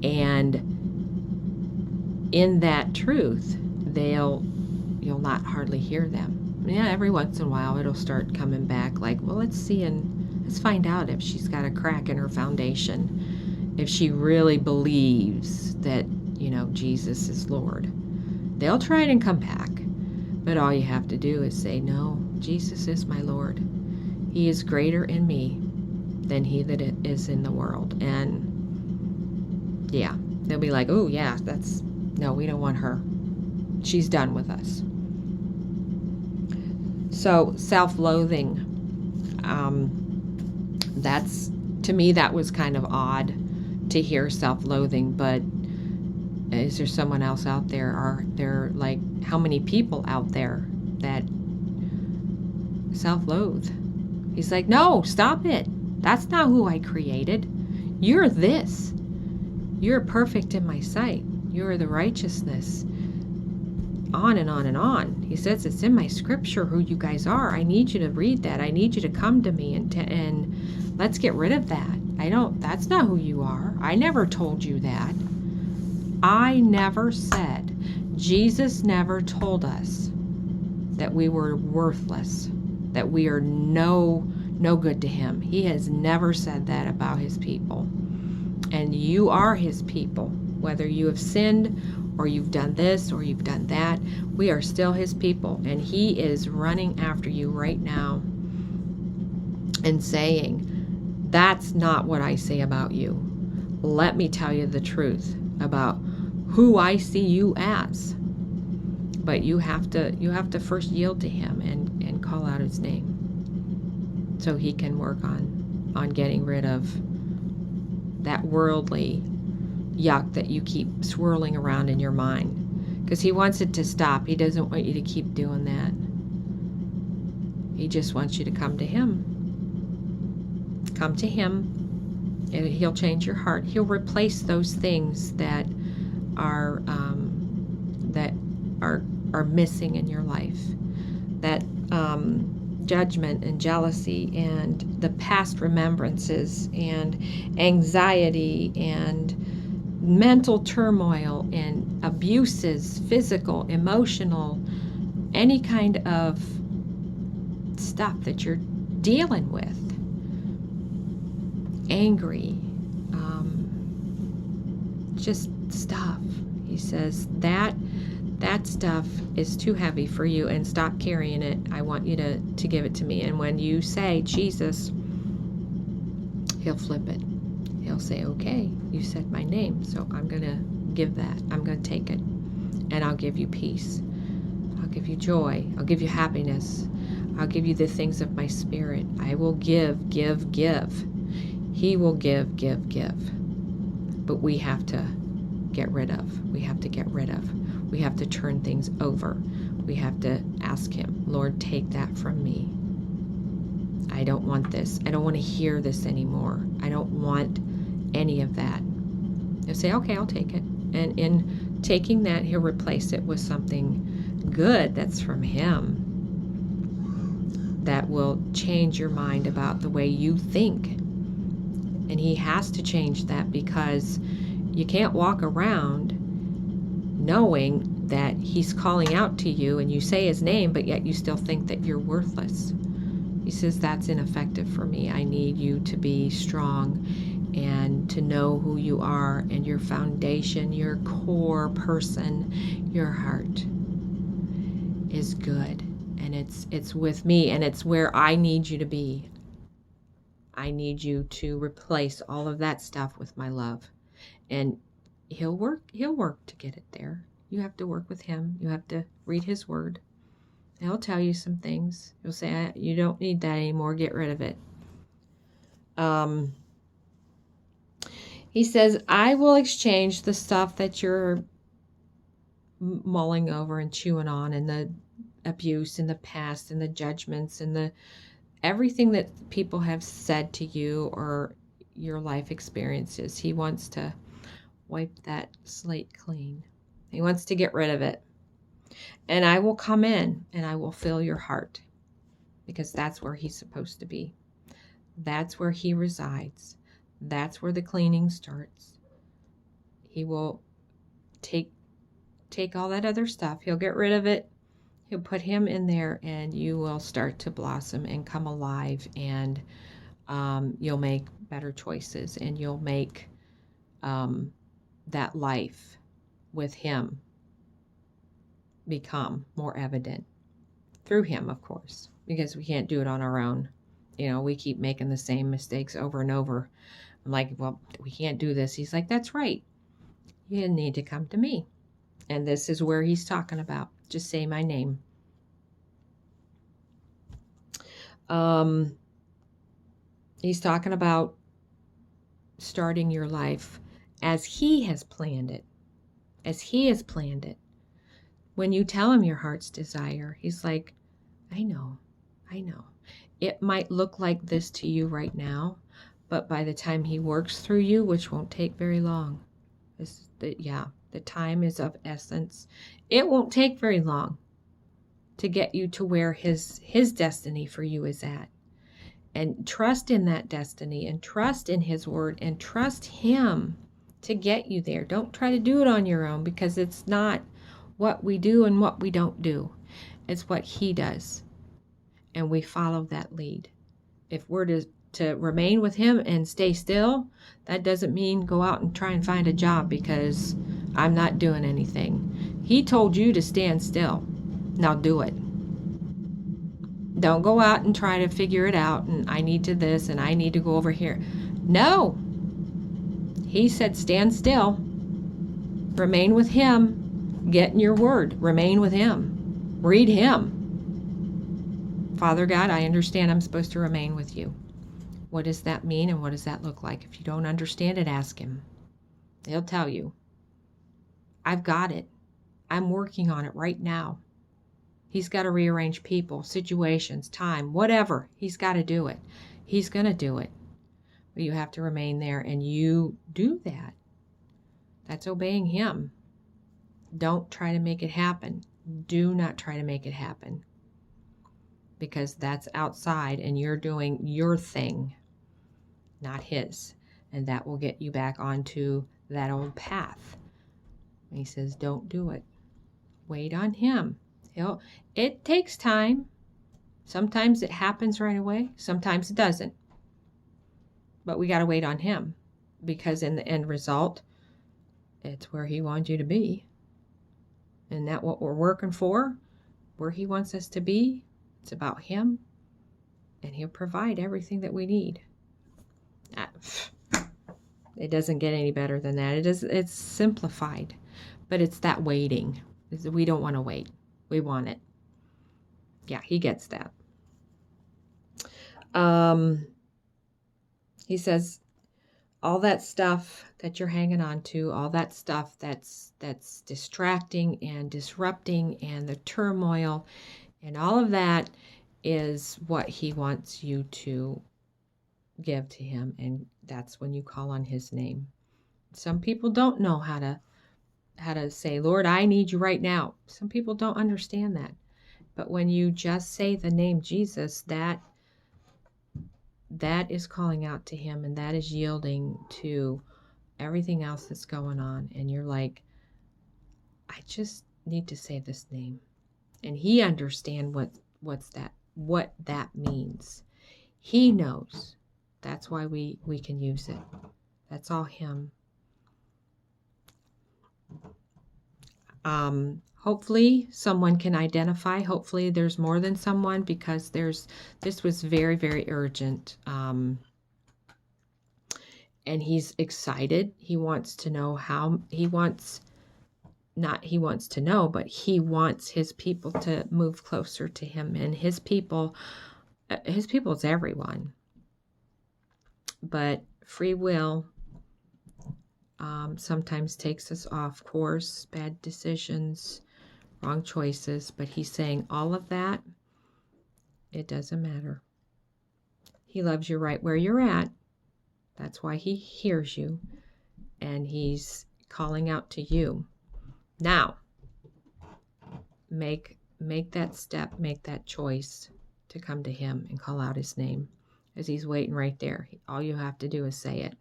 And in that truth, you'll not hardly hear them. Yeah, every once in a while it'll start coming back like, well, let's see and let's find out if she's got a crack in her foundation, if she really believes that, Jesus is Lord. They'll try it and come back, but all you have to do is say, no, Jesus is my Lord. He is greater in me than he that is in the world. And yeah, they'll be like, oh yeah, no, we don't want her. She's done with us. So self-loathing, to me, that was kind of odd to hear self-loathing, but is there someone else out there? Are there, like, how many people out there that self-loathe? He's like, no, stop it. That's not who I created. You're this. You're perfect in my sight. You're the righteousness. On and on and on. He says it's in my scripture who you guys are. I need you to read that. I need you to come to me and let's get rid of that. That's not who you are. I never told you that. I never said. Jesus never told us that we were worthless, that we are no good to him. He has never said that about his people. And you are his people. Whether you have sinned or you've done this or you've done that, we are still his people. And he is running after you right now and saying, that's not what I say about you. Let me tell you the truth about who I see you as. But you have to first yield to him and call out his name, so he can work on getting rid of that worldly yuck that you keep swirling around in your mind, because he wants it to stop. He doesn't want you to keep doing that. He just wants you to come to him. Come to him, and he'll change your heart. He'll replace those things that are missing in your life, that judgment and jealousy and the past remembrances and anxiety and mental turmoil and abuses, physical, emotional, any kind of stuff that you're dealing with, angry, just stuff. He says that stuff is too heavy for you, and stop carrying it. I want you to give it to me. And when you say Jesus, he'll flip it. He'll say, okay, you said my name, so I'm going to give that. I'm going to take it, and I'll give you peace. I'll give you joy. I'll give you happiness. I'll give you the things of my spirit. I will give. He will give. But we have to get rid of. We have to turn things over. We have to ask him, Lord, take that from me. I don't want this. I don't want to hear this anymore. I don't want any of that. He'll say, okay, I'll take it. And in taking that, he'll replace it with something good that's from him, that will change your mind about the way you think. And he has to change that, because you can't walk around knowing that he's calling out to you and you say his name, but yet you still think that you're worthless. He says, that's ineffective for me. I need you to be strong and to know who you are and your foundation, your core person, your heart is good. And it's with me, and it's where I need you to be. I need you to replace all of that stuff with my love. And he'll work to get it there. You have to work with him. You have to read his word. He'll tell you some things. He'll say, you don't need that anymore. Get rid of it. He says, I will exchange the stuff that you're mulling over and chewing on, and the abuse in the past and the judgments and the everything that people have said to you or your life experiences. He wants to wipe that slate clean. He wants to get rid of it. And I will come in and I will fill your heart, because that's where he's supposed to be. That's where he resides. That's where the cleaning starts. He will take all that other stuff. He'll get rid of it. He'll put him in there, and you will start to blossom and come alive, and you'll make better choices, and you'll make that life with him become more evident through him, of course, because we can't do it on our own. We keep making the same mistakes over and over. I'm like, well, we can't do this. He's like, that's right. You need to come to me. And this is where he's talking about. Just say my name. He's talking about starting your life as he has planned it. As he has planned it. When you tell him your heart's desire, he's like, I know. It might look like this to you right now, but by the time he works through you, which won't take very long, the time is of essence. It won't take very long to get you to where his destiny for you is at. And trust in that destiny, and trust in his word, and trust him to get you there. Don't try to do it on your own, because it's not what we do and what we don't do. It's what he does. And we follow that lead. If we're to remain with him and stay still, that doesn't mean go out and try and find a job because I'm not doing anything. He told you to stand still. Now do it. Don't go out and try to figure it out, and I need to this, and I need to go over here. No. He said stand still. Remain with him. Get in your word. Remain with him. Read him. Father God, I understand I'm supposed to remain with you. What does that mean, and what does that look like? If you don't understand it, ask him. He'll tell you. I've got it. I'm working on it right now. He's got to rearrange people, situations, time, whatever. He's got to do it. He's going to do it. But you have to remain there, and you do that. That's obeying him. Don't try to make it happen. Do not try to make it happen. Because that's outside, and you're doing your thing, not his. And that will get you back onto that old path. And he says, don't do it. Wait on him. It takes time. Sometimes it happens right away. Sometimes it doesn't. But we got to wait on him, because in the end result, it's where he wants you to be. And that what we're working for, where he wants us to be, it's about him, and he'll provide everything that we need. It doesn't get any better than that. It's simplified, but it's that waiting. We don't want to wait. We want it. Yeah, he gets that. He says, all that stuff that you're hanging on to, all that stuff that's distracting and disrupting, and the turmoil, and all of that is what he wants you to give to him. And that's when you call on his name. Some people don't know how to say, Lord, I need you right now. Some people don't understand that. But when you just say the name Jesus, that is calling out to him, and that is yielding to everything else that's going on. And you're like, I just need to say this name. And he understands what that means. He knows. That's why we can use it. That's all him. Hopefully someone can identify. Hopefully there's more than someone, because this was very, very urgent. And he's excited. He wants to know but he wants his people to move closer to him. And his people is everyone. But free will sometimes takes us off course, bad decisions, wrong choices. But he's saying all of that, it doesn't matter. He loves you right where you're at. That's why he hears you. And he's calling out to you. Now, make that step, make that choice to come to him and call out his name, as he's waiting right there. All you have to do is say it.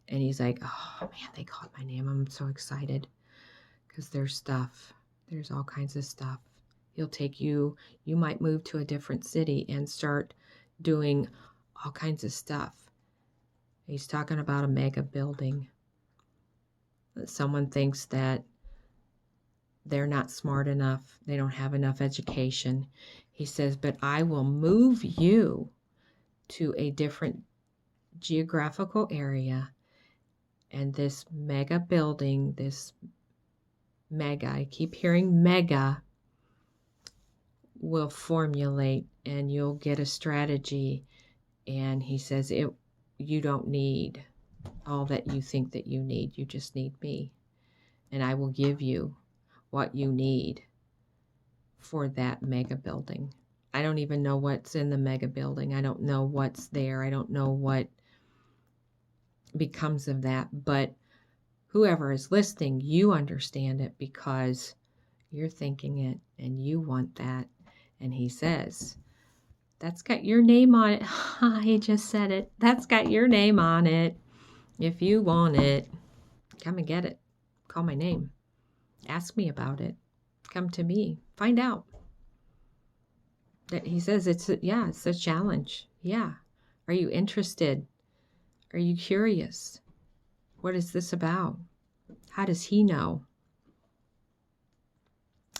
And he's like, oh man, they called my name. I'm so excited because there's stuff. There's all kinds of stuff. He'll take you, you might move to a different city and start doing all kinds of stuff. He's talking about a mega building. Someone thinks that they're not smart enough. They don't have enough education. He says, but I will move you to a different geographical area. And this mega building, this mega, I keep hearing mega, will formulate and you'll get a strategy. And he says, you don't need all that you think that you need. You just need me. And I will give you what you need for that mega building. I don't even know what's in the mega building. I don't know what's there. I don't know what becomes of that. But whoever is listening, you understand it because you're thinking it and you want that. And he says, that's got your name on it. He just said it. That's got your name on it. If you want it, come and get it. Call my name. Ask me about it. Come to me. Find out. That he says it's a challenge. Yeah. Are you interested? Are you curious? What is this about? How does he know?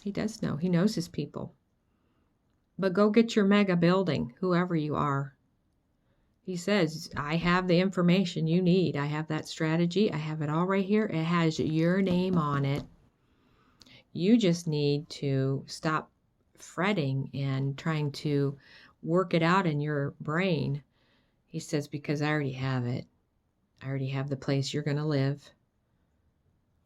He does know. He knows his people. But go get your mega building, whoever you are. He says, I have the information you need. I have that strategy. I have it all right here. It has your name on it. You just need to stop fretting and trying to work it out in your brain. He says, because I already have it. I already have the place you're going to live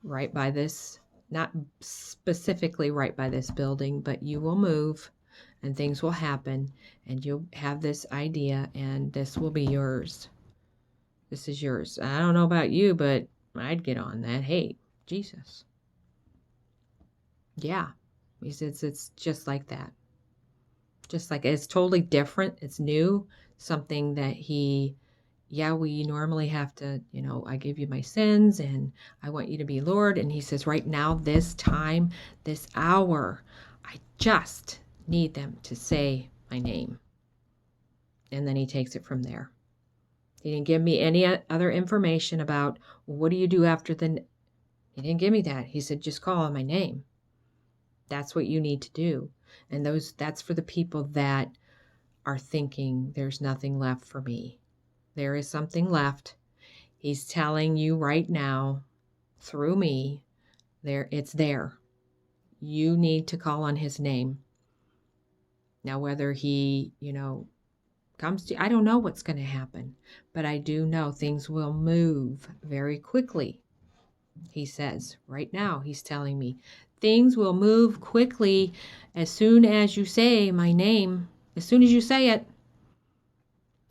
right by this, not specifically right by this building, but you will move and things will happen and you'll have this idea and this will be yours. This is yours. I don't know about you, but I'd get on that. Hey, Jesus. Yeah. He says it's just like that. Just like it's totally different. It's new. Something that we normally have to, I give you my sins and I want you to be Lord. And he says right now, this time, this hour, I just need them to say my name. And then he takes it from there. He didn't give me any other information about, well, what do you do after he didn't give me that. He said, just call on my name. That's what you need to do. And that's for the people that are thinking there's nothing left for me. There is something left. He's telling you right now, through me, it's there. You need to call on his name. Now, whether he, comes to, I don't know what's going to happen, but I do know things will move very quickly. He says right now, he's telling me things will move quickly as soon as you say my name. As soon as you say it,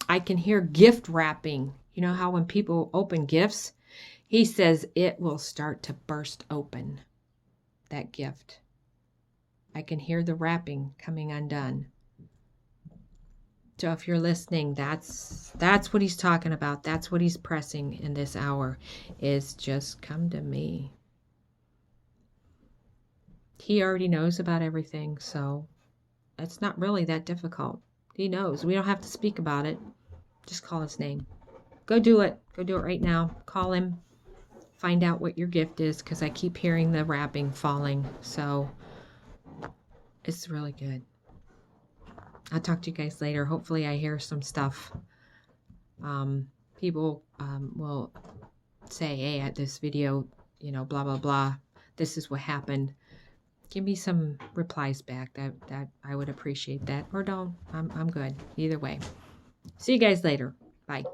I can hear gift wrapping. You know how when people open gifts, he says it will start to burst open, that gift. I can hear the wrapping coming undone. So if you're listening, that's what he's talking about. That's what he's pressing in this hour, is just come to me. He already knows about everything, so it's not really that difficult. He knows. We don't have to speak about it. Just call his name. Go do it. Go do it right now. Call him. Find out what your gift is, because I keep hearing the wrapping falling. So it's really good. I'll talk to you guys later. Hopefully I hear some stuff. People will say, hey, at this video, blah, blah, blah. This is what happened. Give me some replies back. That I would appreciate that. Or don't. I'm good. Either way. See you guys later. Bye.